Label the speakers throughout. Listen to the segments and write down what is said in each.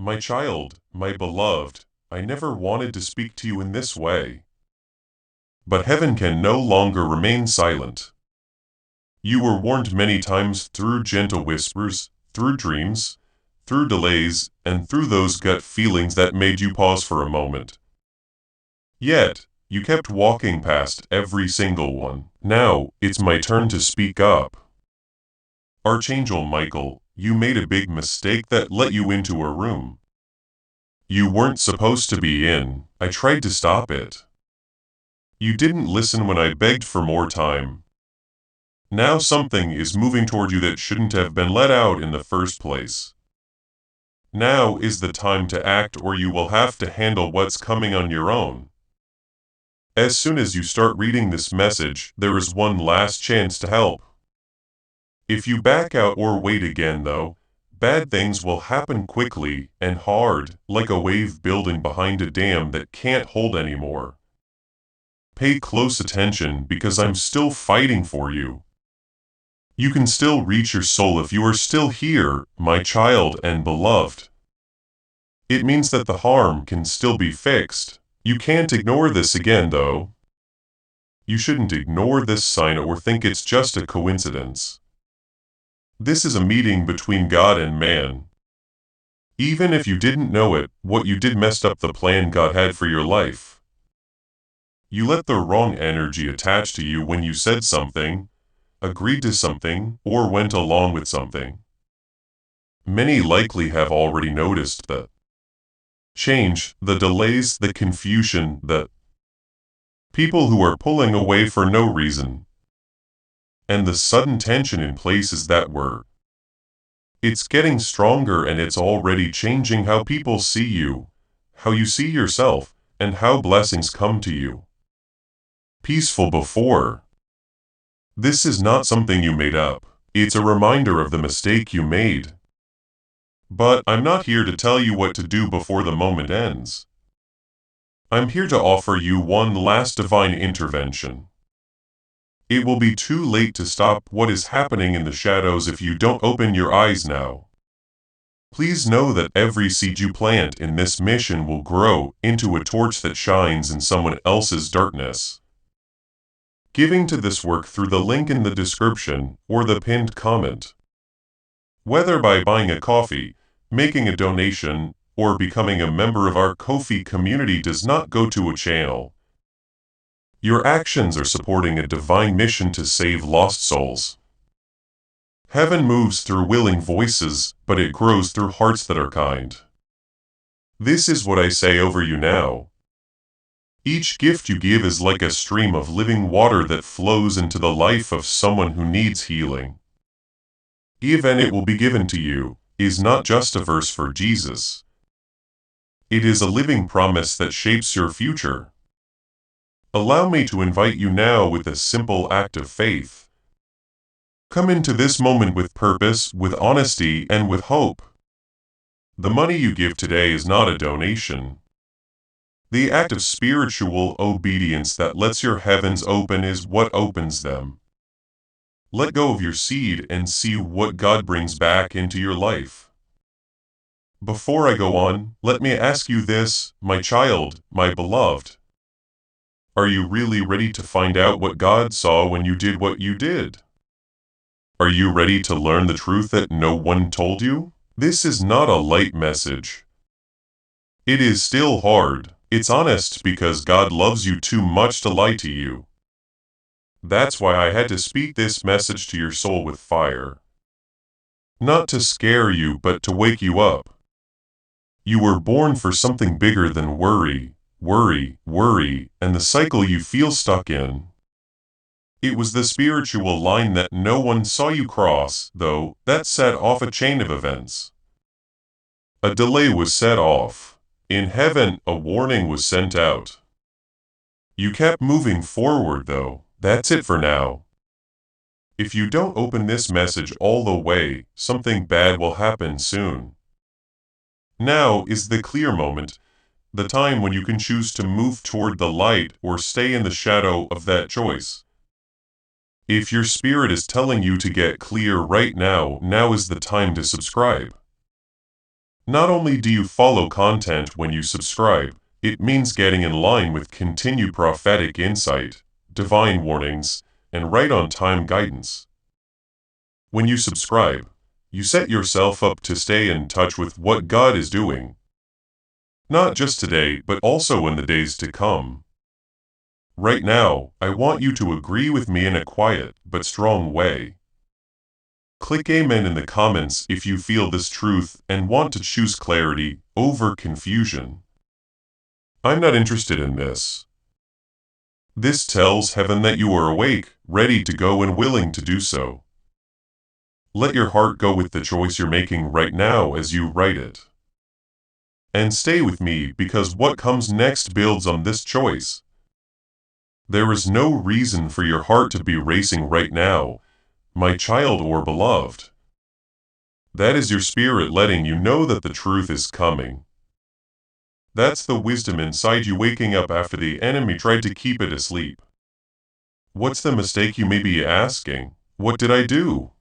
Speaker 1: My child, my beloved, I never wanted to speak to you in this way. But heaven can no longer remain silent. You were warned many times through gentle whispers, through dreams, through delays, and through those gut feelings that made you pause for a moment. Yet, you kept walking past every single one. Now, it's my turn to speak up. Archangel Michael, you made a big mistake that let you into a room you weren't supposed to be in. I tried to stop it. You didn't listen when I begged for more time. Now something is moving toward you that shouldn't have been let out in the first place. Now is the time to act, or you will have to handle what's coming on your own. As soon as you start reading this message, there is one last chance to help. If you back out or wait again though, bad things will happen quickly and hard, like a wave building behind a dam that can't hold anymore. Pay close attention because I'm still fighting for you. You can still reach your soul if you are still here, my child and beloved. It means that the harm can still be fixed. You can't ignore this again though. You shouldn't ignore this sign or think it's just a coincidence. This is a meeting between God and man. Even if you didn't know it, what you did messed up the plan God had for your life. You let the wrong energy attach to you when you said something, agreed to something, or went along with something. Many likely have already noticed the change, the delays, the confusion, the people who are pulling away for no reason, and the sudden tension in places that were. It's getting stronger and it's already changing how people see you, how you see yourself, and how blessings come to you. Peaceful before. This is not something you made up. It's a reminder of the mistake you made. But I'm not here to tell you what to do before the moment ends. I'm here to offer you one last divine intervention. It will be too late to stop what is happening in the shadows if you don't open your eyes now. Please know that every seed you plant in this mission will grow into a torch that shines in someone else's darkness. Giving to this work through the link in the description or the pinned comment. Whether by buying a coffee, making a donation, or becoming a member of our Ko-fi community does not go to a channel. Your actions are supporting a divine mission to save lost souls. Heaven moves through willing voices, but it grows through hearts that are kind. This is what I say over you now. Each gift you give is like a stream of living water that flows into the life of someone who needs healing. Even it will be given to you is not just a verse for Jesus. It is a living promise that shapes your future. Allow me to invite you now with a simple act of faith. Come into this moment with purpose, with honesty, and with hope. The money you give today is not a donation. The act of spiritual obedience that lets your heavens open is what opens them. Let go of your seed and see what God brings back into your life. Before I go on, let me ask you this, my child, my beloved. Are you really ready to find out what God saw when you did what you did? Are you ready to learn the truth that no one told you? This is not a light message. It is still hard. It's honest because God loves you too much to lie to you. That's why I had to speak this message to your soul with fire. Not to scare you, but to wake you up. You were born for something bigger than worry, and the cycle you feel stuck in. It was the spiritual line that no one saw you cross, though, that set off a chain of events. A delay was set off. In heaven, a warning was sent out. You kept moving forward, though. That's it for now. If you don't open this message all the way, something bad will happen soon. Now is the clear moment, the time when you can choose to move toward the light or stay in the shadow of that choice. If your spirit is telling you to get clear right now, now is the time to subscribe. Not only do you follow content when you subscribe, it means getting in line with continued prophetic insight, divine warnings, and right-on-time guidance. When you subscribe, you set yourself up to stay in touch with what God is doing, not just today, but also in the days to come. Right now, I want you to agree with me in a quiet but strong way. Click Amen in the comments if you feel this truth and want to choose clarity over confusion. I'm not interested in this. This tells heaven that you are awake, ready to go and willing to do so. Let your heart go with the choice you're making right now as you write it. And stay with me because what comes next builds on this choice. There is no reason for your heart to be racing right now, my child or beloved. That is your spirit letting you know that the truth is coming. That's the wisdom inside you waking up after the enemy tried to keep it asleep. What's the mistake, you may be asking? What did I do?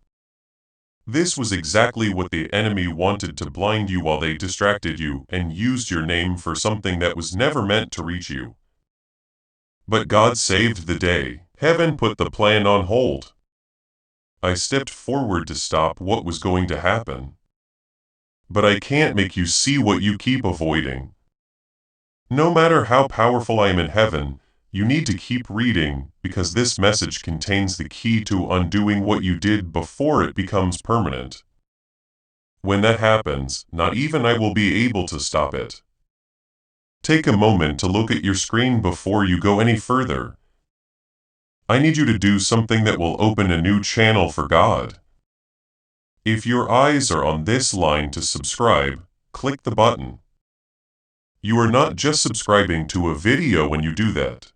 Speaker 1: This was exactly what the enemy wanted, to blind you while they distracted you and used your name for something that was never meant to reach you. But God saved the day. Heaven put the plan on hold. I stepped forward to stop what was going to happen. But I can't make you see what you keep avoiding. No matter how powerful I am in heaven, you need to keep reading, because this message contains the key to undoing what you did before it becomes permanent. When that happens, not even I will be able to stop it. Take a moment to look at your screen before you go any further. I need you to do something that will open a new channel for God. If your eyes are on this line to subscribe, click the button. You are not just subscribing to a video when you do that.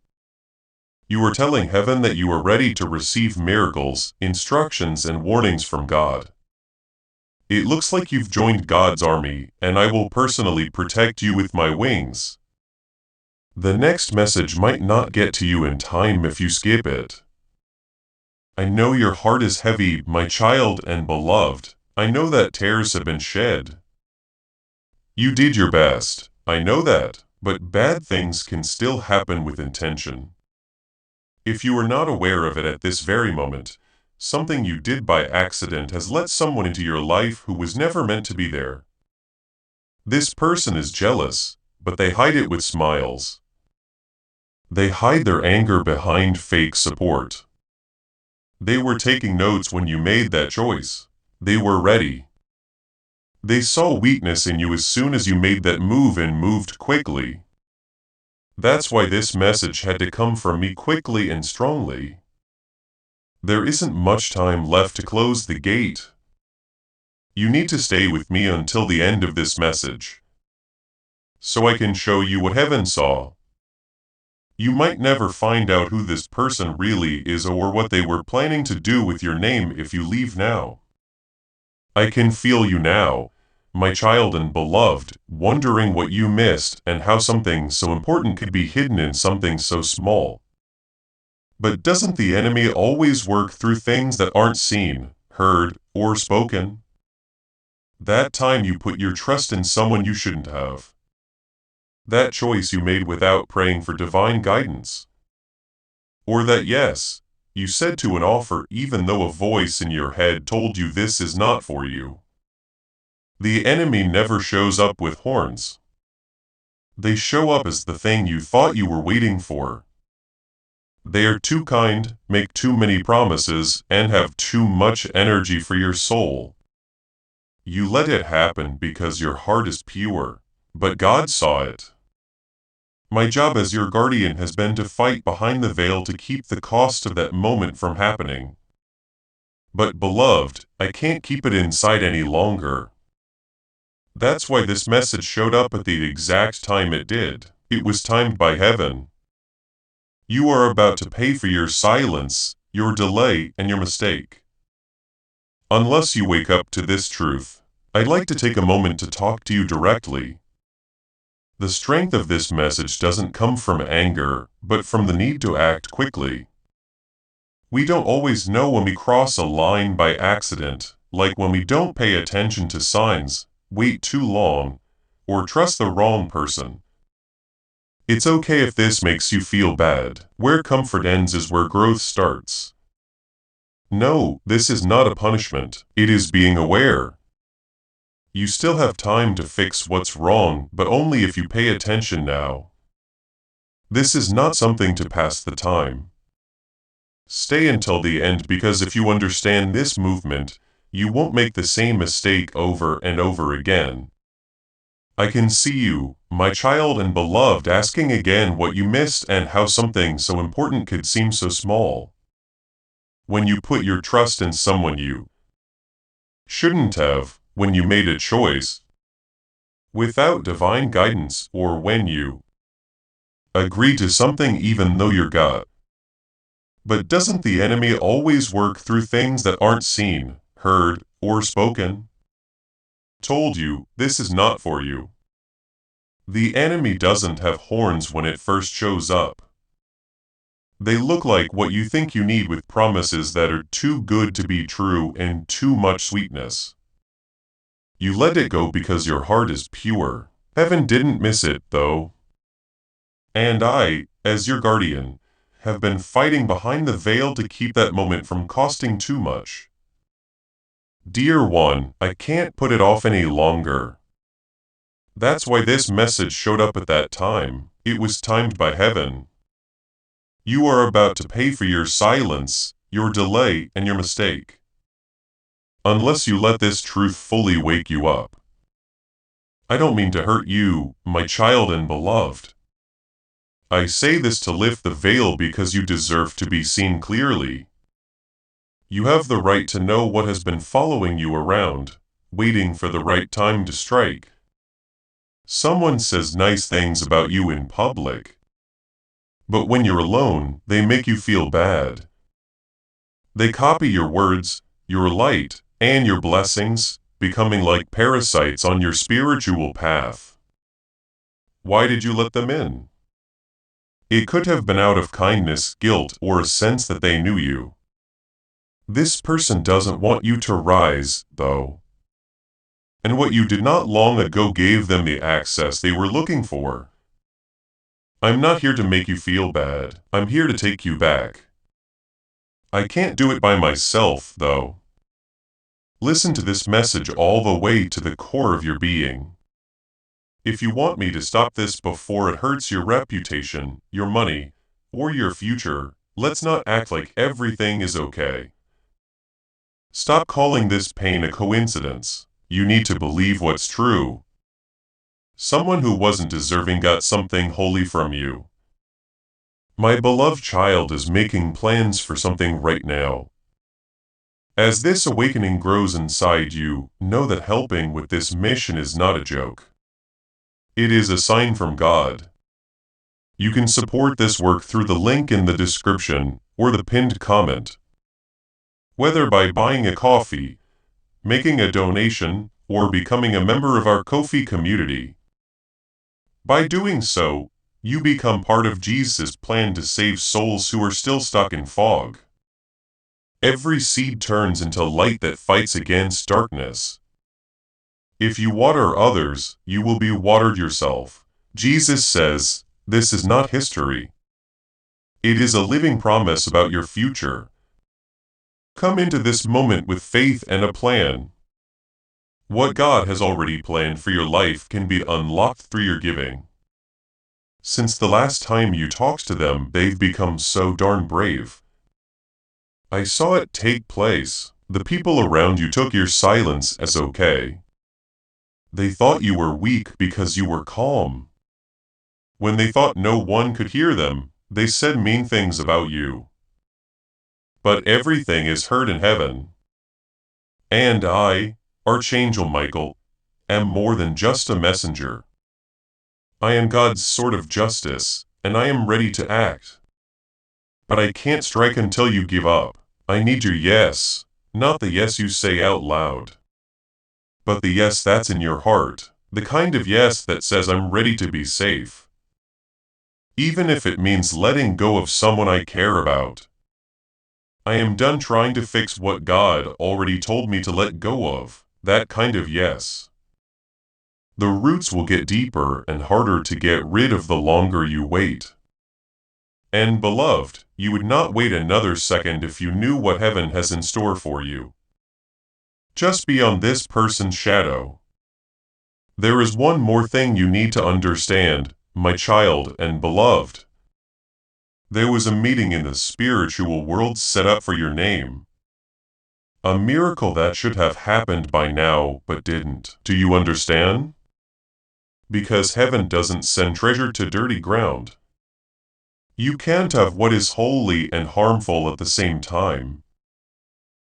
Speaker 1: You are telling heaven that you are ready to receive miracles, instructions, and warnings from God. It looks like you've joined God's army, and I will personally protect you with my wings. The next message might not get to you in time if you skip it. I know your heart is heavy, my child and beloved. I know that tears have been shed. You did your best, I know that, but bad things can still happen with intention. If you are not aware of it at this very moment, something you did by accident has let someone into your life who was never meant to be there. This person is jealous, but they hide it with smiles. They hide their anger behind fake support. They were taking notes when you made that choice. They were ready. They saw weakness in you as soon as you made that move and moved quickly. That's why this message had to come from me quickly and strongly. There isn't much time left to close the gate. You need to stay with me until the end of this message, so I can show you what heaven saw. You might never find out who this person really is or what they were planning to do with your name if you leave now. I can feel you now, my child and beloved, wondering what you missed and how something so important could be hidden in something so small. But doesn't the enemy always work through things that aren't seen, heard, or spoken? That time you put your trust in someone you shouldn't have. That choice you made without praying for divine guidance. Or that yes, you said to an offer even though a voice in your head told you this is not for you. The enemy never shows up with horns. They show up as the thing you thought you were waiting for. They are too kind, make too many promises, and have too much energy for your soul. You let it happen because your heart is pure, but God saw it. My job as your guardian has been to fight behind the veil to keep the cost of that moment from happening. But beloved, I can't keep it inside any longer. That's why this message showed up at the exact time it did. It was timed by heaven. You are about to pay for your silence, your delay, and your mistake. Unless you wake up to this truth, I'd like to take a moment to talk to you directly. The strength of this message doesn't come from anger, but from the need to act quickly. We don't always know when we cross a line by accident, like when we don't pay attention to signs, wait too long, or trust the wrong person. It's okay if this makes you feel bad. Where comfort ends is where growth starts. No, this is not a punishment. It is being aware. You still have time to fix what's wrong, but only if you pay attention now. This is not something to pass the time. Stay until the end, because if you understand this movement, you won't make the same mistake over and over again. I can see you, my child and beloved, asking again what you missed and how something so important could seem so small. When you put your trust in someone you shouldn't have, when you made a choice without divine guidance, or when you agree to something even though your gut. But doesn't the enemy always work through things that aren't seen, heard, or spoken? Told you, this is not for you. The enemy doesn't have horns when it first shows up. They look like what you think you need, with promises that are too good to be true and too much sweetness. You let it go because your heart is pure. Heaven didn't miss it, though. And I, as your guardian, have been fighting behind the veil to keep that moment from costing too much. Dear one, I can't put it off any longer. That's why this message showed up at that time. It was timed by heaven. You are about to pay for your silence, your delay, and your mistake. Unless you let this truth fully wake you up. I don't mean to hurt you, my child and beloved. I say this to lift the veil because you deserve to be seen clearly. You have the right to know what has been following you around, waiting for the right time to strike. Someone says nice things about you in public. But when you're alone, they make you feel bad. They copy your words, your light, and your blessings, becoming like parasites on your spiritual path. Why did you let them in? It could have been out of kindness, guilt, or a sense that they knew you. This person doesn't want you to rise, though. And what you did not long ago gave them the access they were looking for. I'm not here to make you feel bad. I'm here to take you back. I can't do it by myself, though. Listen to this message all the way to the core of your being. If you want me to stop this before it hurts your reputation, your money, or your future, let's not act like everything is okay. Stop calling this pain a coincidence. You need to believe what's true. Someone who wasn't deserving got something holy from you. My beloved child is making plans for something right now. As this awakening grows inside you, know that helping with this mission is not a joke. It is a sign from God. You can support this work through the link in the description or the pinned comment. Whether by buying a coffee, making a donation, or becoming a member of our Ko-fi community. By doing so, you become part of Jesus' plan to save souls who are still stuck in fog. Every seed turns into light that fights against darkness. If you water others, you will be watered yourself. Jesus says, this is not history. It is a living promise about your future. Come into this moment with faith and a plan. What God has already planned for your life can be unlocked through your giving. Since the last time you talked to them, they've become so darn brave. I saw it take place. The people around you took your silence as okay. They thought you were weak because you were calm. When they thought no one could hear them, they said mean things about you. But everything is heard in heaven. And I, Archangel Michael, am more than just a messenger. I am God's sword of justice, and I am ready to act. But I can't strike until you give up. I need your yes, not the yes you say out loud. But the yes that's in your heart, the kind of yes that says I'm ready to be safe. Even if it means letting go of someone I care about. I am done trying to fix what God already told me to let go of, that kind of yes. The roots will get deeper and harder to get rid of the longer you wait. And beloved, you would not wait another second if you knew what heaven has in store for you. Just beyond this person's shadow. There is one more thing you need to understand, my child and beloved. There was a meeting in the spiritual world set up for your name. A miracle that should have happened by now, but didn't. Do you understand? Because heaven doesn't send treasure to dirty ground. You can't have what is holy and harmful at the same time.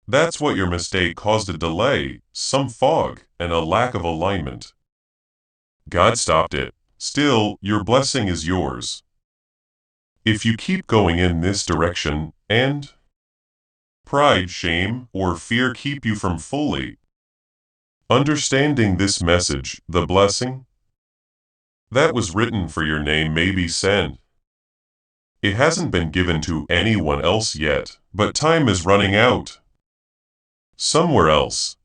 Speaker 1: That's what your mistake caused: a delay, some fog, and a lack of alignment. God stopped it. Still, your blessing is yours. If you keep going in this direction, and pride, shame, or fear keep you from fully understanding this message, the blessing that was written for your name may be sent. It hasn't been given to anyone else yet, but time is running out. Somewhere else.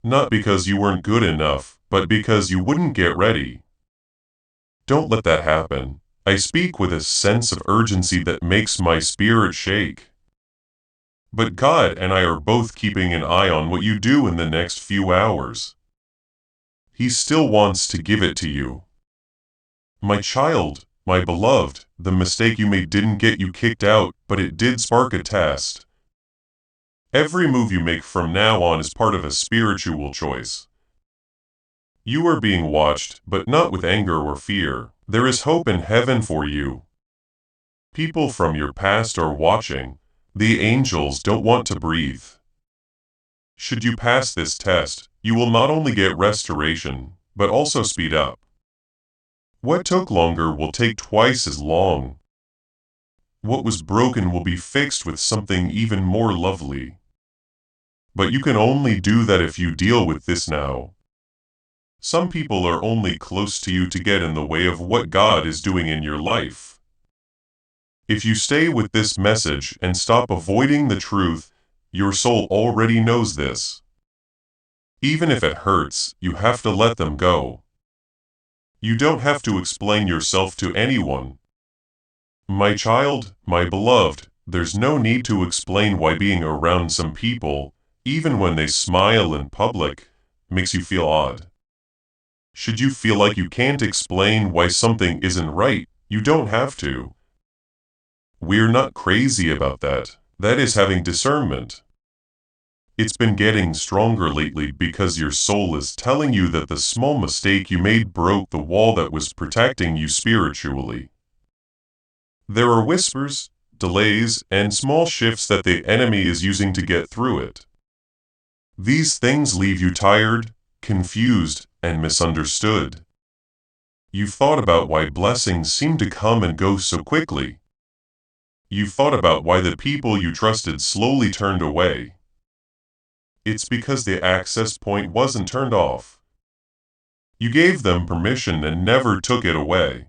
Speaker 1: Not because you weren't good enough, but because you wouldn't get ready. Don't let that happen. I speak with a sense of urgency that makes my spirit shake. But God and I are both keeping an eye on what you do in the next few hours. He still wants to give it to you. My child, my beloved, the mistake you made didn't get you kicked out, but it did spark a test. Every move you make from now on is part of a spiritual choice. You are being watched, but not with anger or fear. There is hope in heaven for you. People from your past are watching. The angels don't want to breathe. Should you pass this test, you will not only get restoration, but also speed up. What took longer will take twice as long. What was broken will be fixed with something even more lovely. But you can only do that if you deal with this now. Some people are only close to you to get in the way of what God is doing in your life. If you stay with this message and stop avoiding the truth, your soul already knows this. Even if it hurts, you have to let them go. You don't have to explain yourself to anyone. My child, my beloved, there's no need to explain why being around some people, even when they smile in public, makes you feel odd. Should you feel like you can't explain why something isn't right, you don't have to. We're not crazy about that. That is having discernment. It's been getting stronger lately because your soul is telling you that the small mistake you made broke the wall that was protecting you spiritually. There are whispers, delays, and small shifts that the enemy is using to get through it. These things leave you tired, confused, and misunderstood. You've thought about why blessings seem to come and go so quickly. You've thought about why the people you trusted slowly turned away. It's because the access point wasn't turned off. You gave them permission and never took it away.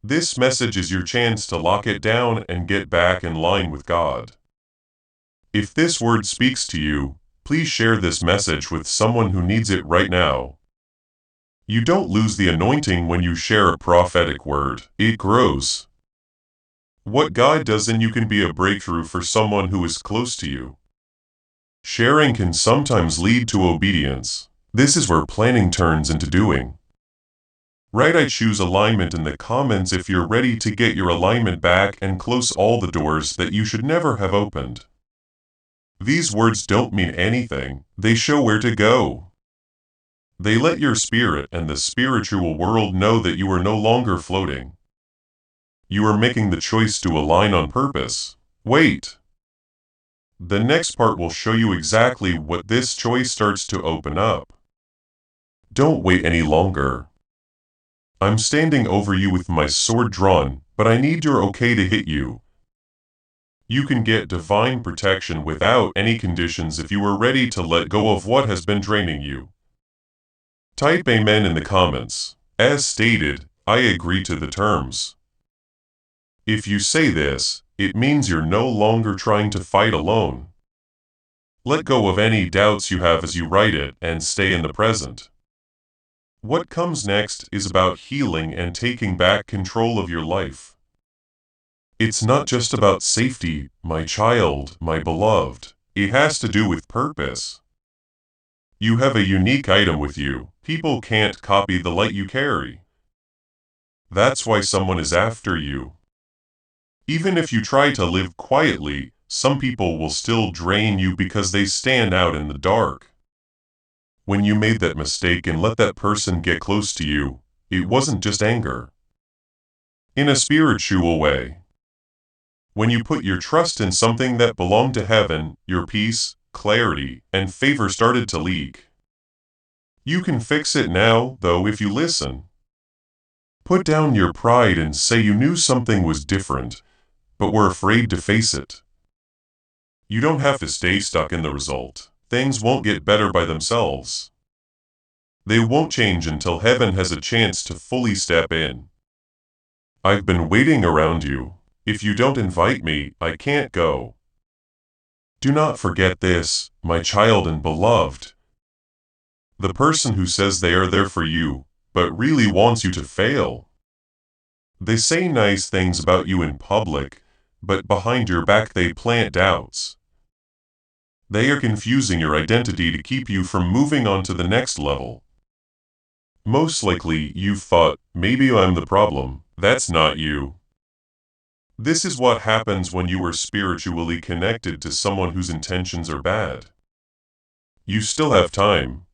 Speaker 1: This message is your chance to lock it down and get back in line with God. If this word speaks to you, please share this message with someone who needs it right now. You don't lose the anointing when you share a prophetic word, it grows. What God does in you can be a breakthrough for someone who is close to you. Sharing can sometimes lead to obedience. This is where planning turns into doing. Write "I choose alignment" in the comments if you're ready to get your alignment back and close all the doors that you should never have opened. These words don't mean anything, they show where to go. They let your spirit and the spiritual world know that you are no longer floating. You are making the choice to align on purpose. Wait. The next part will show you exactly what this choice starts to open up. Don't wait any longer. I'm standing over you with my sword drawn, but I need your okay to hit you. You can get divine protection without any conditions if you are ready to let go of what has been draining you. Type Amen in the comments. As stated, I agree to the terms. If you say this, it means you're no longer trying to fight alone. Let go of any doubts you have as you write it and stay in the present. What comes next is about healing and taking back control of your life. It's not just about safety, my child, my beloved. It has to do with purpose. You have a unique item with you. People can't copy the light you carry. That's why someone is after you. Even if you try to live quietly, some people will still drain you because they stand out in the dark. When you made that mistake and let that person get close to you, it wasn't just anger. In a spiritual way. When you put your trust in something that belonged to heaven, your peace, clarity, and favor started to leak. You can fix it now, though, if you listen. Put down your pride and say you knew something was different, but were afraid to face it. You don't have to stay stuck in the result. Things won't get better by themselves. They won't change until heaven has a chance to fully step in. I've been waiting around you. If you don't invite me, I can't go. Do not forget this, my child and beloved. The person who says they are there for you, but really wants you to fail. They say nice things about you in public, but behind your back they plant doubts. They are confusing your identity to keep you from moving on to the next level. Most likely you've thought, maybe I'm the problem. That's not you. This is what happens when you are spiritually connected to someone whose intentions are bad. You still have time.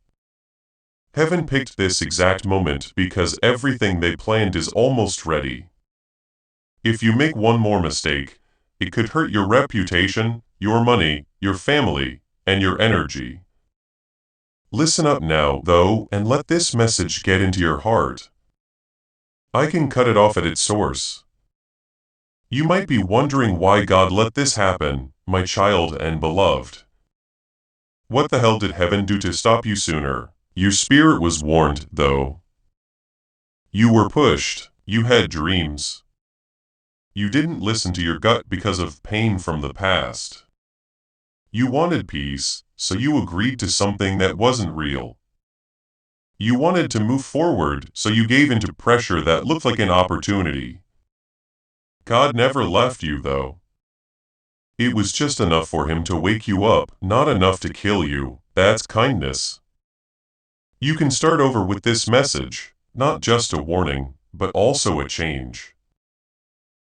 Speaker 1: Heaven picked this exact moment because everything they planned is almost ready. If you make one more mistake, it could hurt your reputation, your money, your family, and your energy. Listen up now, though, and let this message get into your heart. I can cut it off at its source. You might be wondering why God let this happen, my child and beloved. What the hell did heaven do to stop you sooner? Your spirit was warned, though. You were pushed. You had dreams. You didn't listen to your gut because of pain from the past. You wanted peace, so you agreed to something that wasn't real. You wanted to move forward, so you gave into pressure that looked like an opportunity. God never left you, though. It was just enough for him to wake you up, not enough to kill you. That's kindness. You can start over with this message, not just a warning, but also a change.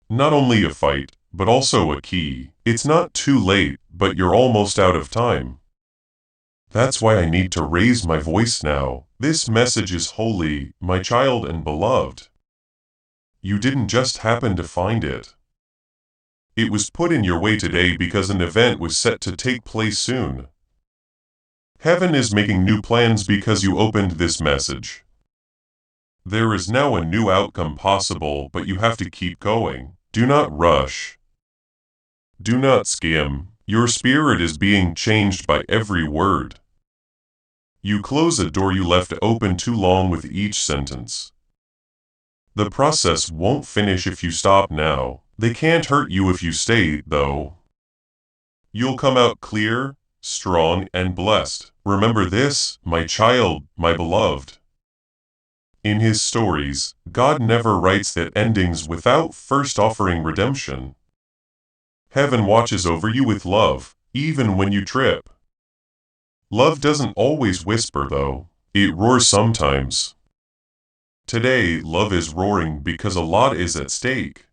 Speaker 1: Not only a fight, but also a key. It's not too late, but you're almost out of time. That's why I need to raise my voice now. This message is holy, my child and beloved. You didn't just happen to find it. It was put in your way today because an event was set to take place soon. Heaven is making new plans because you opened this message. There is now a new outcome possible, but you have to keep going. Do not rush. Do not skim. Your spirit is being changed by every word. You close a door you left open too long with each sentence. The process won't finish if you stop now. They can't hurt you if you stay, though. You'll come out clear, strong, and blessed. Remember this, my child, my beloved. In his stories, God never writes that endings without first offering redemption. Heaven watches over you with love, even when you trip. Love doesn't always whisper, though. It roars sometimes. Today, love is roaring because a lot is at stake.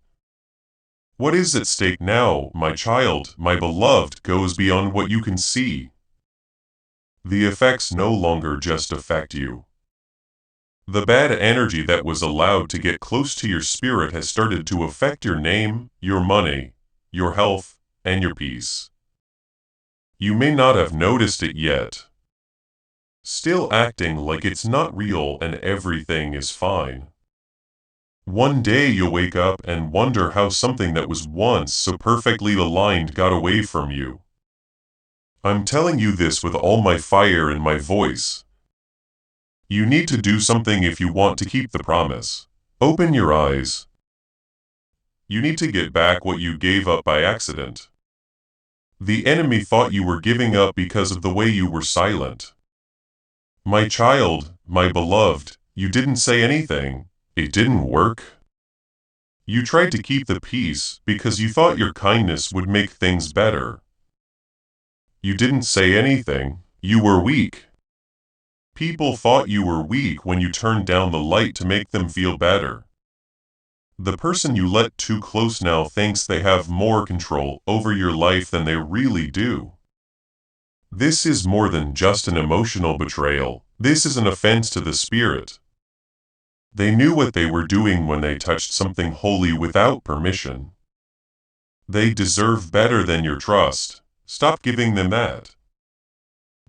Speaker 1: What is at stake now, my child, my beloved, goes beyond what you can see. The effects no longer just affect you. The bad energy that was allowed to get close to your spirit has started to affect your name, your money, your health, and your peace. You may not have noticed it yet. Still acting like it's not real and everything is fine. One day you'll wake up and wonder how something that was once so perfectly aligned got away from you. I'm telling you this with all my fire in my voice. You need to do something if you want to keep the promise. Open your eyes. You need to get back what you gave up by accident. The enemy thought you were giving up because of the way you were silent. My child, my beloved, You didn't say anything. It didn't work. You tried to keep the peace because you thought your kindness would make things better. You didn't say anything. You were weak. People thought you were weak when you turned down the light to make them feel better. The person you let too close now thinks they have more control over your life than they really do. This is more than just an emotional betrayal. This is an offense to the spirit. They knew what they were doing when they touched something holy without permission. They deserve better than your trust. Stop giving them that.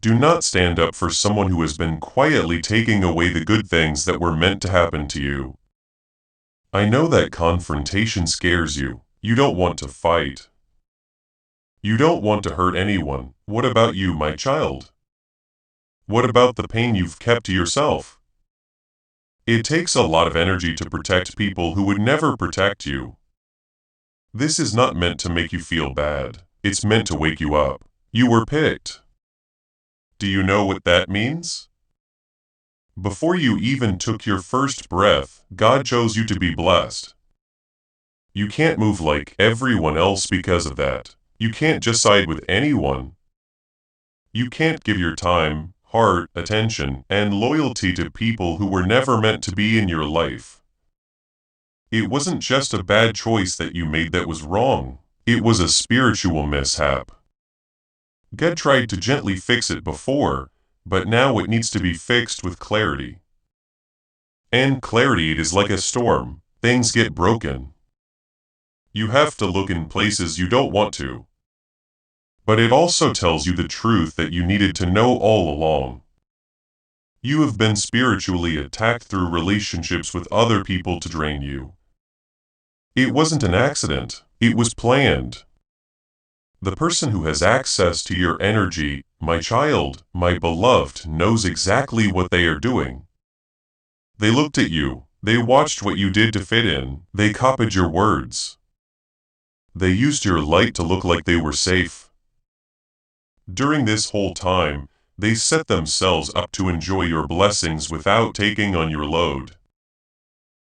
Speaker 1: Do not stand up for someone who has been quietly taking away the good things that were meant to happen to you. I know that confrontation scares you. You don't want to fight. You don't want to hurt anyone. What about you, my child? What about the pain you've kept to yourself? It takes a lot of energy to protect people who would never protect you. This is not meant to make you feel bad. It's meant to wake you up. You were picked. Do you know what that means? Before you even took your first breath, God chose you to be blessed. You can't move like everyone else because of that. You can't just side with anyone. You can't give your time, heart, attention, and loyalty to people who were never meant to be in your life. It wasn't just a bad choice that you made that was wrong. It was a spiritual mishap. God tried to gently fix it before, but now it needs to be fixed with clarity. And clarity is like a storm. Things get broken. You have to look in places you don't want to. But it also tells you the truth that you needed to know all along. You have been spiritually attacked through relationships with other people to drain you. It wasn't an accident. It was planned. The person who has access to your energy, my child, my beloved, knows exactly what they are doing. They looked at you. They watched what you did to fit in. They copied your words. They used your light to look like they were safe. During this whole time, they set themselves up to enjoy your blessings without taking on your load.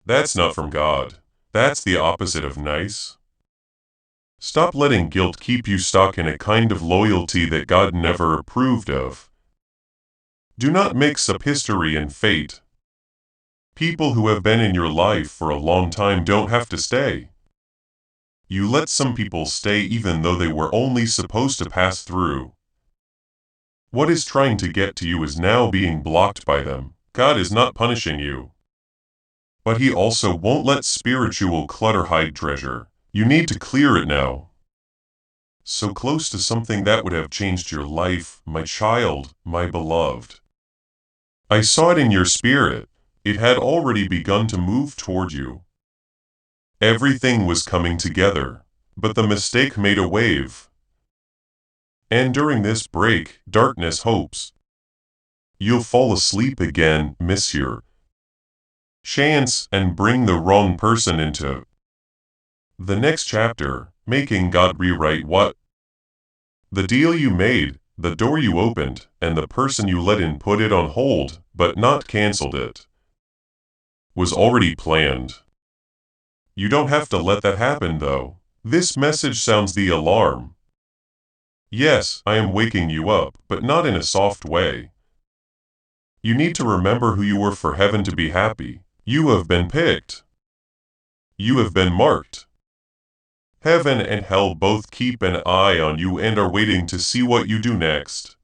Speaker 1: That's not from God. That's the opposite of nice. Stop letting guilt keep you stuck in a kind of loyalty that God never approved of. Do not mix up history and fate. People who have been in your life for a long time don't have to stay. You let some people stay even though they were only supposed to pass through. What is trying to get to you is now being blocked by them. God is not punishing you. But He also won't let spiritual clutter hide treasure. You need to clear it now. So close to something that would have changed your life, my child, my beloved. I saw it in your spirit. It had already begun to move toward you. Everything was coming together, but the mistake made a wave. And during this break, darkness hopes. You'll fall asleep again, monsieur. Chance and bring the wrong person into the next chapter, making God rewrite what? The deal you made, the door you opened, and the person you let in put it on hold, but not canceled it. Was already planned. You don't have to let that happen though. This message sounds the alarm. Yes, I am waking you up, but not in a soft way. You need to remember who you were for heaven to be happy. You have been picked. You have been marked. Heaven and hell both keep an eye on you and are waiting to see what you do next.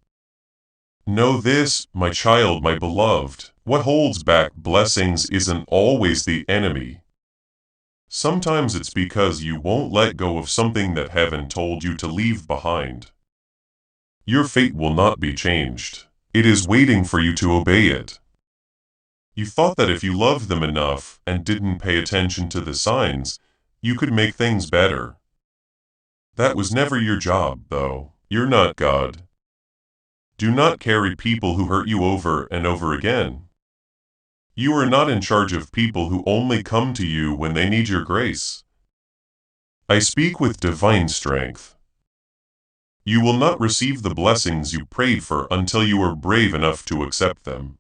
Speaker 1: Know this, my child, my beloved, what holds back blessings isn't always the enemy. Sometimes it's because you won't let go of something that heaven told you to leave behind. Your fate will not be changed. It is waiting for you to obey it. You thought that if you loved them enough and didn't pay attention to the signs, you could make things better. That was never your job, though. You're not God. Do not carry people who hurt you over and over again. You are not in charge of people who only come to you when they need your grace. I speak with divine strength. You will not receive the blessings you prayed for until you are brave enough to accept them.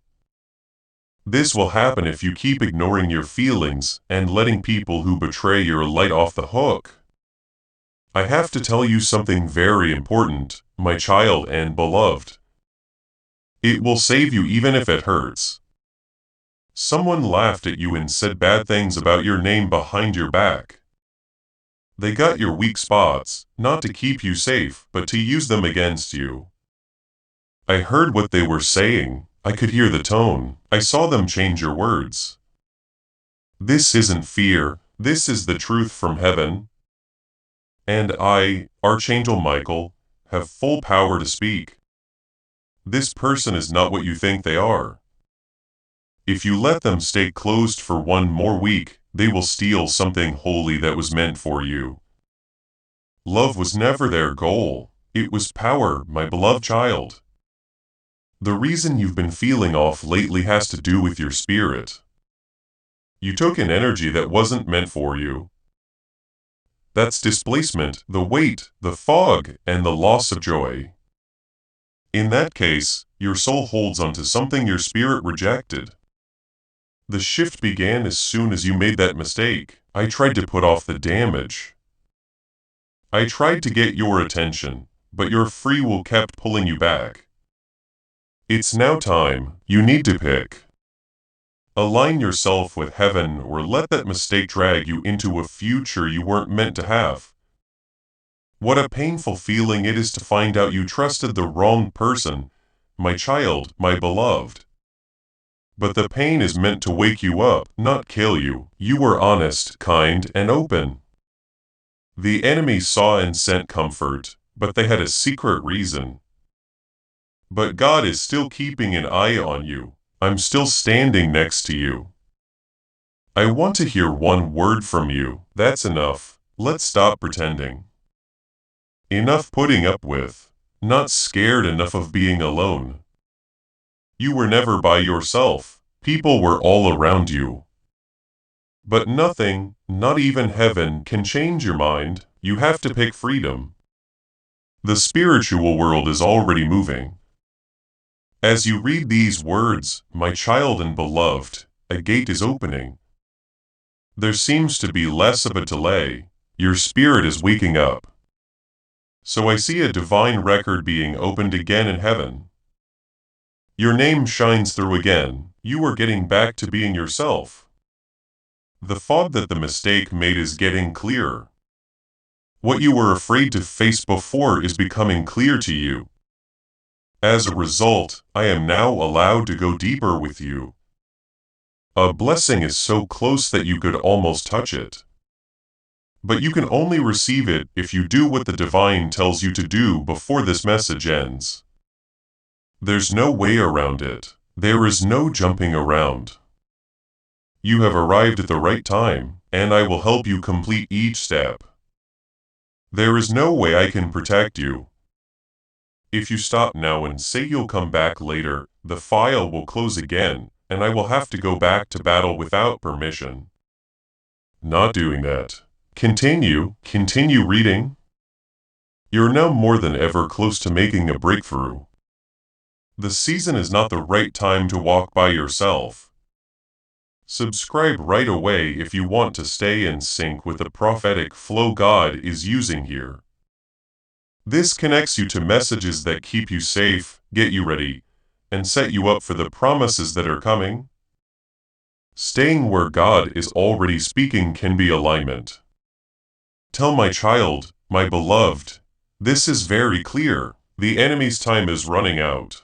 Speaker 1: This will happen if you keep ignoring your feelings and letting people who betray your light off the hook. I have to tell you something very important, my child and beloved. It will save you even if it hurts. Someone laughed at you and said bad things about your name behind your back. They got your weak spots, not to keep you safe, but to use them against you. I heard what they were saying. I could hear the tone. I saw them change your words. This isn't fear. This is the truth from heaven. And I, Archangel Michael, have full power to speak. This person is not what you think they are. If you let them stay closed for one more week, they will steal something holy that was meant for you. Love was never their goal. It was power, my beloved child. The reason you've been feeling off lately has to do with your spirit. You took an energy that wasn't meant for you. That's displacement, the weight, the fog, and the loss of joy. In that case, your soul holds onto something your spirit rejected. The shift began as soon as you made that mistake. I tried to put off the damage. I tried to get your attention, but your free will kept pulling you back. It's now time. You need to pick. Align yourself with heaven or let that mistake drag you into a future you weren't meant to have. What a painful feeling it is to find out you trusted the wrong person, my child, my beloved. But the pain is meant to wake you up, not kill you. You were honest, kind, and open. The enemy saw and sent comfort, but they had a secret reason. But God is still keeping an eye on you. I'm still standing next to you. I want to hear one word from you. That's enough. Let's stop pretending. Enough putting up with. Not scared enough of being alone. You were never by yourself. People were all around you. But nothing, not even heaven, can change your mind. You have to pick freedom. The spiritual world is already moving. As you read these words, my child and beloved, a gate is opening. There seems to be less of a delay. Your spirit is waking up. So I see a divine record being opened again in heaven. Your name shines through again. You are getting back to being yourself. The fog that the mistake made is getting clearer. What you were afraid to face before is becoming clear to you. As a result, I am now allowed to go deeper with you. A blessing is so close that you could almost touch it. But you can only receive it if you do what the divine tells you to do before this message ends. There's no way around it. There is no jumping around. You have arrived at the right time, and I will help you complete each step. There is no way I can protect you. If you stop now and say you'll come back later, the file will close again, and I will have to go back to battle without permission. Not doing that. Continue reading. You're now more than ever close to making a breakthrough. The season is not the right time to walk by yourself. Subscribe right away if you want to stay in sync with the prophetic flow God is using here. This connects you to messages that keep you safe, get you ready, and set you up for the promises that are coming. Staying where God is already speaking can be alignment. Tell my child, my beloved, this is very clear. The enemy's time is running out.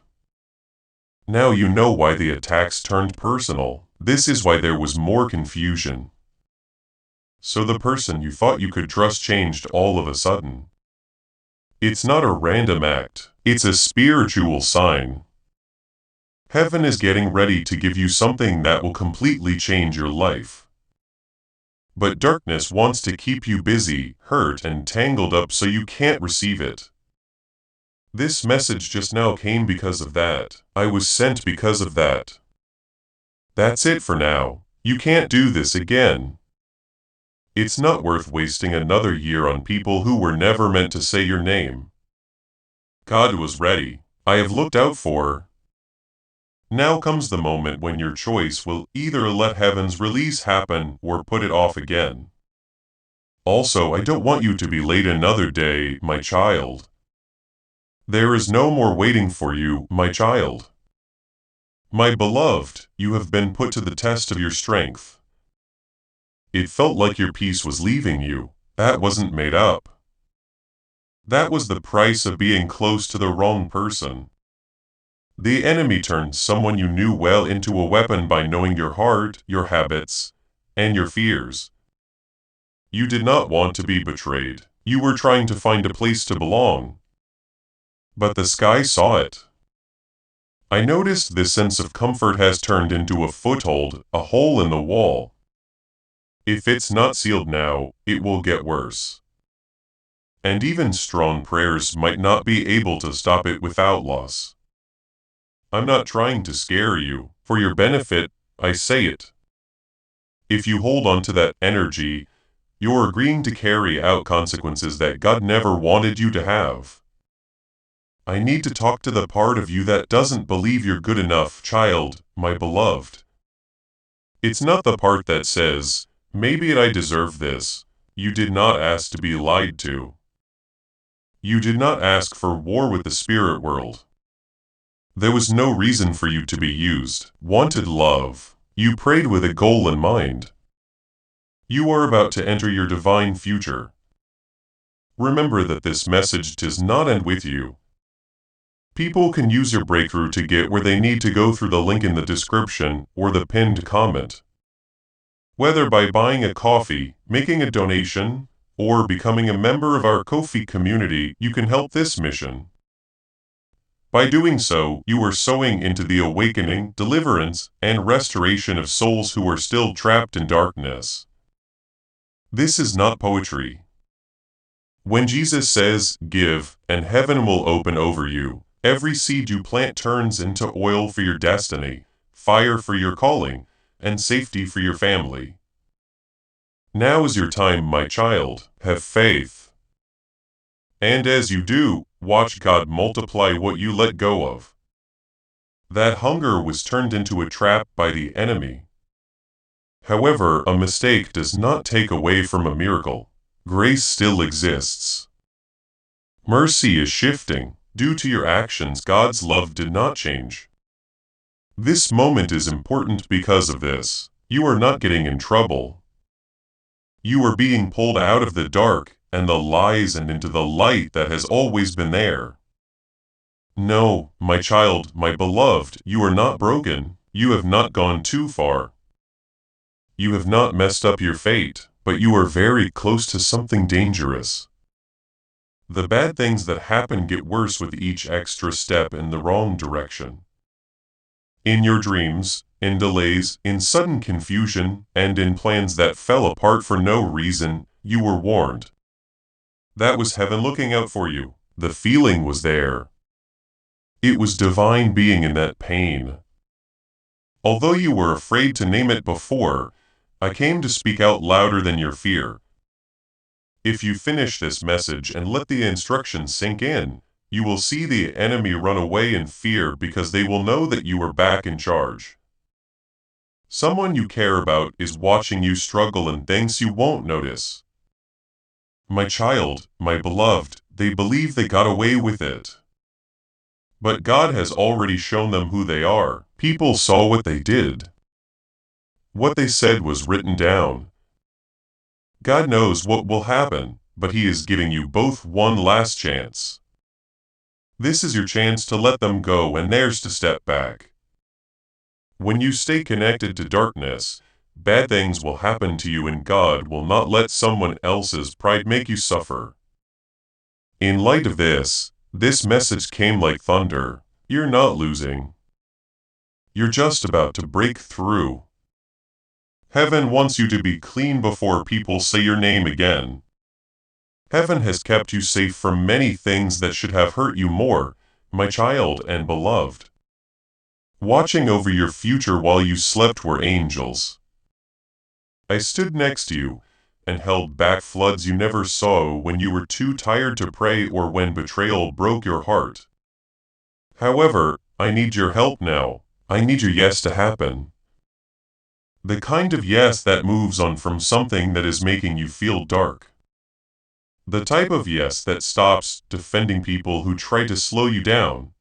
Speaker 1: Now you know why the attacks turned personal. This is why there was more confusion. So the person you thought you could trust changed all of a sudden. It's not a random act. It's a spiritual sign. Heaven is getting ready to give you something that will completely change your life. But darkness wants to keep you busy, hurt, and tangled up so you can't receive it. This message just now came because of that. I was sent because of that. That's it for now. You can't do this again. It's not worth wasting another year on people who were never meant to say your name. God was ready. I have looked out for. Now comes the moment when your choice will either let heaven's release happen or put it off again. Also, I don't want you to be late another day, my child. There is no more waiting for you, my child. My beloved, you have been put to the test of your strength. It felt like your peace was leaving you. That wasn't made up. That was the price of being close to the wrong person. The enemy turned someone you knew well into a weapon by knowing your heart, your habits, and your fears. You did not want to be betrayed. You were trying to find a place to belong. But the sky saw it. I noticed this sense of comfort has turned into a foothold, a hole in the wall. If it's not sealed now, it will get worse. And even strong prayers might not be able to stop it without loss. I'm not trying to scare you. For your benefit, I say it. If you hold on to that energy, you're agreeing to carry out consequences that God never wanted you to have. I need to talk to the part of you that doesn't believe you're good enough, child, my beloved. It's not the part that says, maybe I deserve this. You did not ask to be lied to. You did not ask for war with the spirit world. There was no reason for you to be used. Wanted love. You prayed with a goal in mind. You are about to enter your divine future. Remember that this message does not end with you. People can use your breakthrough to get where they need to go through the link in the description or the pinned comment. Whether by buying a coffee, making a donation, or becoming a member of our Ko-fi community, you can help this mission. By doing so, you are sowing into the awakening, deliverance, and restoration of souls who are still trapped in darkness. This is not poetry. When Jesus says, "Give, and heaven will open over you," every seed you plant turns into oil for your destiny, fire for your calling, and safety for your family. Now is your time, my child. Have faith. And as you do, watch God multiply what you let go of. That hunger was turned into a trap by the enemy. However, a mistake does not take away from a miracle. Grace still exists. Mercy is shifting. Due to your actions, God's love did not change. This moment is important because of this. You are not getting in trouble. You are being pulled out of the dark and the lies and into the light that has always been there. No, my child, my beloved, you are not broken. You have not gone too far. You have not messed up your fate, but you are very close to something dangerous. The bad things that happen get worse with each extra step in the wrong direction. In your dreams, in delays, in sudden confusion, and in plans that fell apart for no reason, you were warned. That was heaven looking out for you. The feeling was there. It was divine being in that pain. Although you were afraid to name it before, I came to speak out louder than your fear. If you finish this message and let the instructions sink in, you will see the enemy run away in fear because they will know that you are back in charge. Someone you care about is watching you struggle and thinks you won't notice. My child, my beloved, they believe they got away with it. But God has already shown them who they are. People saw what they did. What they said was written down. God knows what will happen, but He is giving you both one last chance. This is your chance to let them go and theirs to step back. When you stay connected to darkness, bad things will happen to you and God will not let someone else's pride make you suffer. In light of this message came like thunder. You're not losing. You're just about to break through. Heaven wants you to be clean before people say your name again. Heaven has kept you safe from many things that should have hurt you more, my child and beloved. Watching over your future while you slept were angels. I stood next to you and held back floods you never saw when you were too tired to pray or when betrayal broke your heart. However, I need your help now. I need your yes to happen. The kind of yes that moves on from something that is making you feel dark. The type of yes that stops defending people who try to slow you down.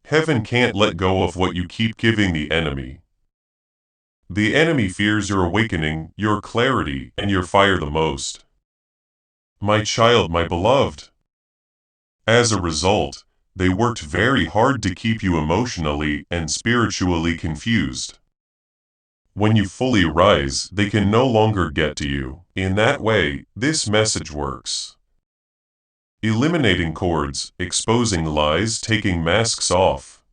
Speaker 1: Heaven can't let go of what you keep giving the enemy. The enemy fears your awakening, your clarity, and your fire the most. My child, my beloved. As a result, they worked very hard to keep you emotionally and spiritually confused. When you fully rise, they can no longer get to you. In that way, this message works. Eliminating cords, exposing lies, taking masks off.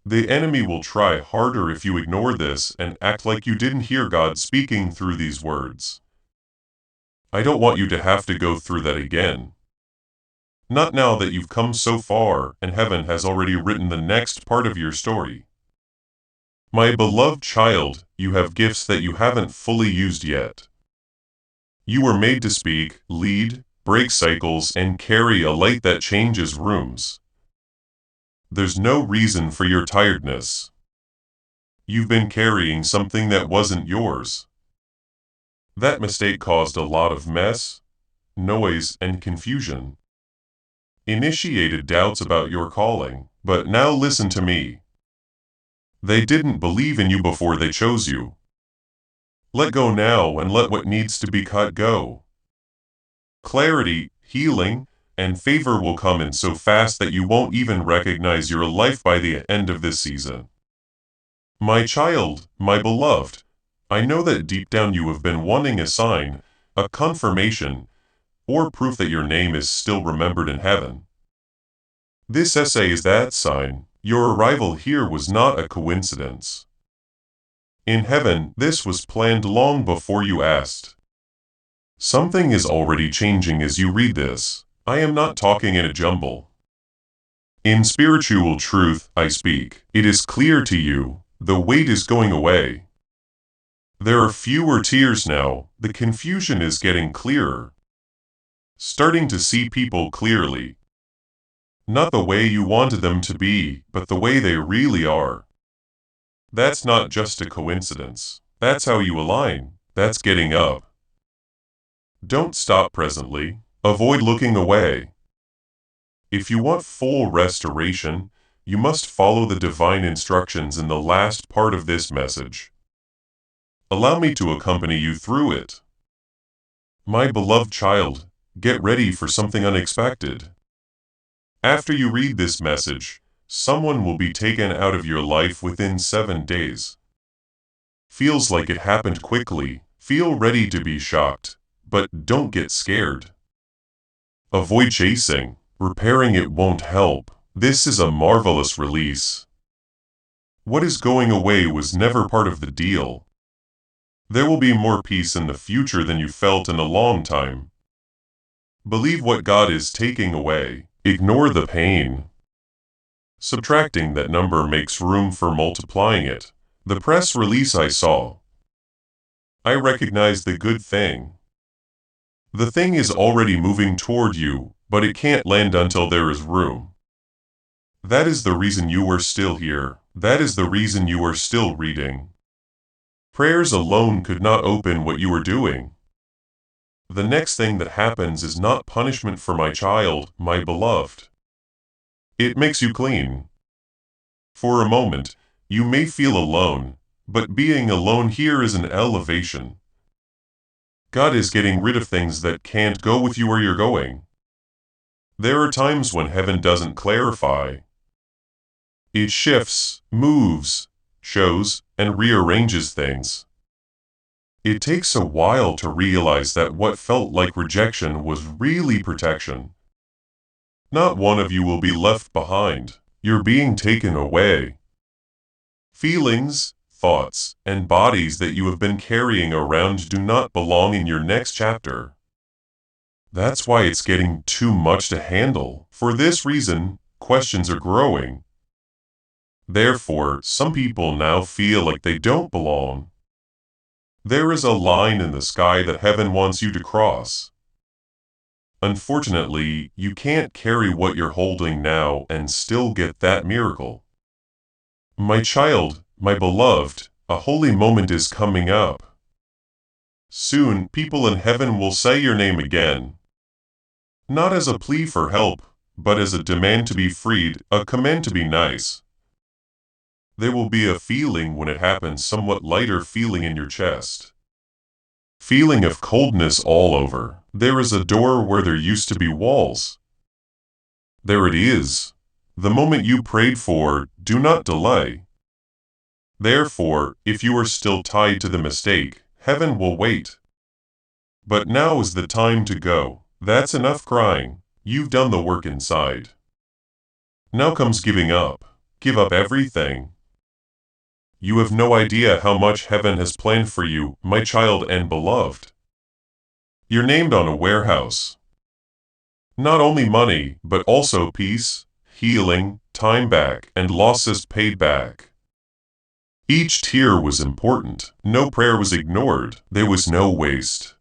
Speaker 1: The enemy will try harder if you ignore this and act like you didn't hear God speaking through these words. I don't want you to have to go through that again. Not now that you've come so far and heaven has already written the next part of your story. My beloved child, you have gifts that you haven't fully used yet. You were made to speak, lead, break cycles, and carry a light that changes rooms. There's no reason for your tiredness. You've been carrying something that wasn't yours. That mistake caused a lot of mess, noise, and confusion. Initiated doubts about your calling, but now listen to me. They didn't believe in you before they chose you. Let go now and let what needs to be cut go. Clarity, healing, and favor will come in so fast that you won't even recognize your life by the end of this season. My child, my beloved, I know that deep down you have been wanting a sign, a confirmation, or proof that your name is still remembered in heaven. This essay is that sign. Your arrival here was not a coincidence. In heaven, this was planned long before you asked. Something is already changing as you read this. I am not talking in a jumble. In spiritual truth, I speak. It is clear to you. The weight is going away. There are fewer tears now. The confusion is getting clearer. Starting to see people clearly. Not the way you wanted them to be, but the way they really are. That's not just a coincidence. That's how you align. That's getting up. Don't stop presently. Avoid looking away. If you want full restoration, you must follow the divine instructions in the last part of this message. Allow me to accompany you through it. My beloved child, get ready for something unexpected. After you read this message, someone will be taken out of your life within 7 days. Feels like it happened quickly. Feel ready to be shocked, but don't get scared. Avoid chasing. Repairing it won't help. This is a marvelous release. What is going away was never part of the deal. There will be more peace in the future than you felt in a long time. Believe what God is taking away. Ignore the pain. Subtracting that number makes room for multiplying it. The press release I saw. I recognize the good thing. The thing is already moving toward you, but it can't land until there is room. That is the reason you are still here. That is the reason you are still reading. Prayers alone could not open what you are doing. The next thing that happens is not punishment for my child, my beloved. It makes you clean. For a moment, you may feel alone, but being alone here is an elevation. God is getting rid of things that can't go with you where you're going. There are times when heaven doesn't clarify. It shifts, moves, shows, and rearranges things. It takes a while to realize that what felt like rejection was really protection. Not one of you will be left behind. You're being taken away. Feelings, thoughts, and bodies that you have been carrying around do not belong in your next chapter. That's why it's getting too much to handle. For this reason, questions are growing. Therefore, some people now feel like they don't belong. There is a line in the sky that heaven wants you to cross. Unfortunately, you can't carry what you're holding now and still get that miracle. My child, my beloved, a holy moment is coming up. Soon, people in heaven will say your name again. Not as a plea for help, but as a demand to be freed, a command to be nice. There will be a feeling when it happens, somewhat lighter feeling in your chest. Feeling of coldness all over. There is a door where there used to be walls. There it is. The moment you prayed for, do not delay. Therefore, if you are still tied to the mistake, heaven will wait. But now is the time to go. That's enough crying. You've done the work inside. Now comes giving up. Give up everything. You have no idea how much heaven has planned for you, my child and beloved. You're named on a warehouse. Not only money, but also peace, healing, time back, and losses paid back. Each tear was important. No prayer was ignored. There was no waste.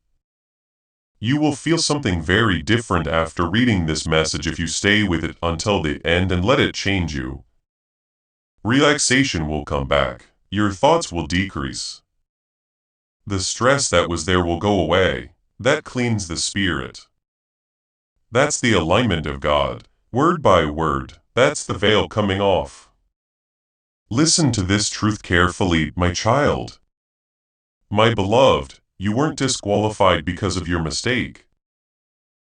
Speaker 1: You will feel something very different after reading this message if you stay with it until the end and let it change you. Relaxation will come back. Your thoughts will decrease. The stress that was there will go away. That cleans the spirit. That's the alignment of God. Word by word, that's the veil coming off. Listen to this truth carefully, my child. My beloved, you weren't disqualified because of your mistake.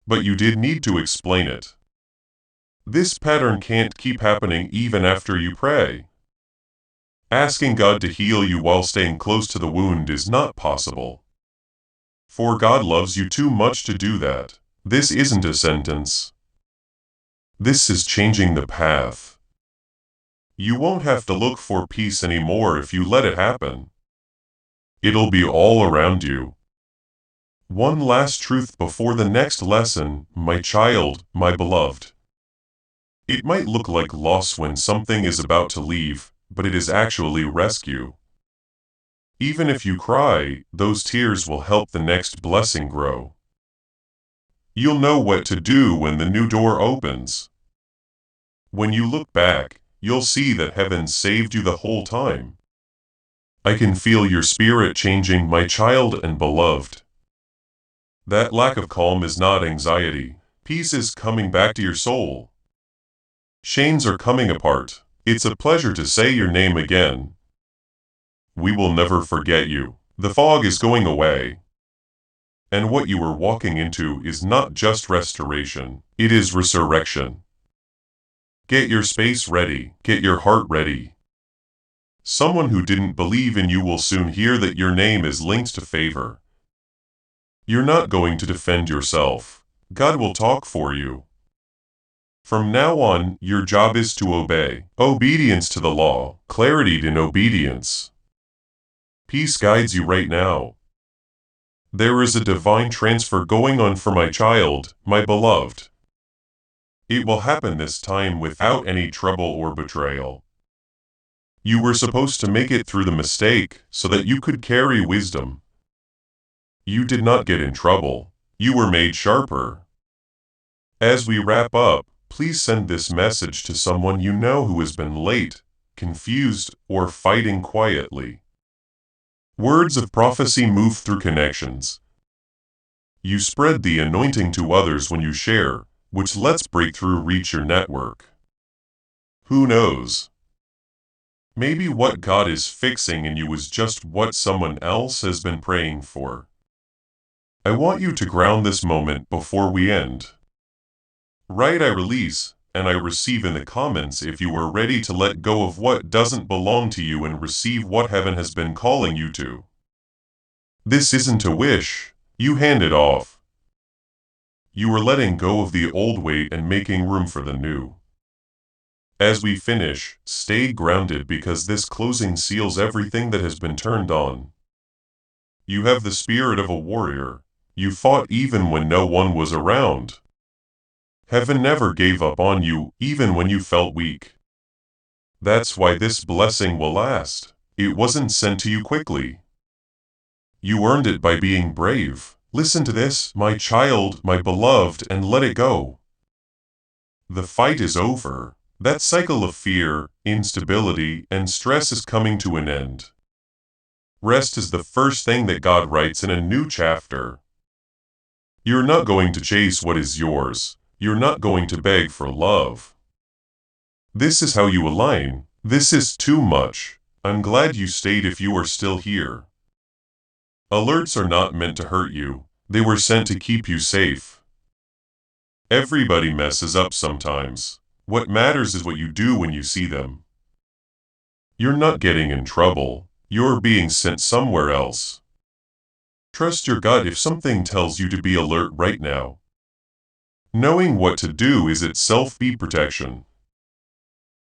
Speaker 1: But you did need to explain it. This pattern can't keep happening even after you pray. Asking God to heal you while staying close to the wound is not possible. For God loves you too much to do that. This isn't a sentence. This is changing the path. You won't have to look for peace anymore if you let it happen. It'll be all around you. One last truth before the next lesson, my child, my beloved. It might look like loss when something is about to leave, but it is actually rescue. Even if you cry, those tears will help the next blessing grow. You'll know what to do when the new door opens. When you look back, you'll see that heaven saved you the whole time. I can feel your spirit changing, my child and beloved. That lack of calm is not anxiety. Peace is coming back to your soul. Chains are coming apart. It's a pleasure to say your name again. We will never forget you. The fog is going away. And what you were walking into is not just restoration, it is resurrection. Get your space ready, get your heart ready. Someone who didn't believe in you will soon hear that your name is linked to favor. You're not going to defend yourself. God will talk for you. From now on, your job is to obey. Obedience to the law, clarity in obedience. Peace guides you right now. There is a divine transfer going on for my child, my beloved. It will happen this time without any trouble or betrayal. You were supposed to make it through the mistake so that you could carry wisdom. You did not get in trouble. You were made sharper. As we wrap up, please send this message to someone you know who has been late, confused, or fighting quietly. Words of prophecy move through connections. You spread the anointing to others when you share, which lets breakthrough reach your network. Who knows? Maybe what God is fixing in you is just what someone else has been praying for. I want you to ground this moment before we end. Write "I release" and "I receive" in the comments if you are ready to let go of what doesn't belong to you and receive what heaven has been calling you to. This isn't a wish. You hand it off. You are letting go of the old weight and making room for the new. As we finish, stay grounded because this closing seals everything that has been turned on. You have the spirit of a warrior. You fought even when no one was around. Heaven never gave up on you, even when you felt weak. That's why this blessing will last. It wasn't sent to you quickly. You earned it by being brave. Listen to this, my child, my beloved, and let it go. The fight is over. That cycle of fear, instability, and stress is coming to an end. Rest is the first thing that God writes in a new chapter. You're not going to chase what is yours. You're not going to beg for love. This is how you align. This is too much. I'm glad you stayed if you are still here. Alerts are not meant to hurt you. They were sent to keep you safe. Everybody messes up sometimes. What matters is what you do when you see them. You're not getting in trouble. You're being sent somewhere else. Trust your gut if something tells you to be alert right now. Knowing what to do is itself be protection.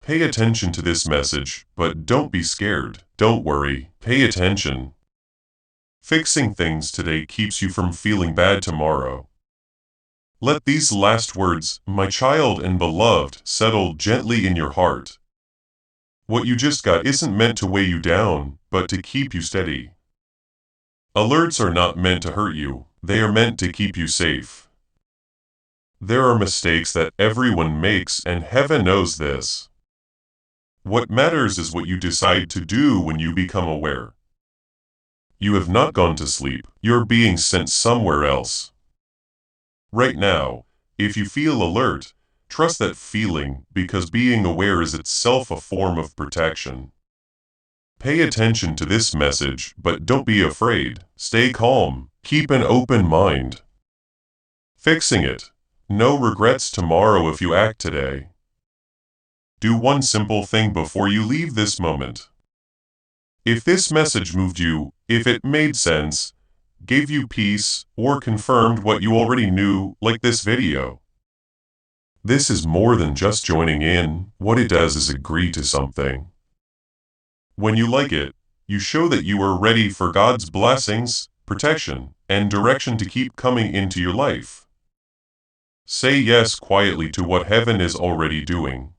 Speaker 1: Pay attention to this message, but don't be scared. Don't worry. Pay attention. Fixing things today keeps you from feeling bad tomorrow. Let these last words, my child and beloved, settle gently in your heart. What you just got isn't meant to weigh you down, but to keep you steady. Alerts are not meant to hurt you, they are meant to keep you safe. There are mistakes that everyone makes, and heaven knows this. What matters is what you decide to do when you become aware. You have not gone to sleep, you're being sent somewhere else. Right now, if you feel alert, trust that feeling, because being aware is itself a form of protection. Pay attention to this message, but don't be afraid. Stay calm. Keep an open mind. Fixing it. No regrets tomorrow if you act today. Do one simple thing before you leave this moment. If this message moved you, if it made sense, gave you peace, or confirmed what you already knew, like this video. This is more than just joining in. What it does is agree to something. When you like it, you show that you are ready for God's blessings, protection, and direction to keep coming into your life. Say yes quietly to what heaven is already doing.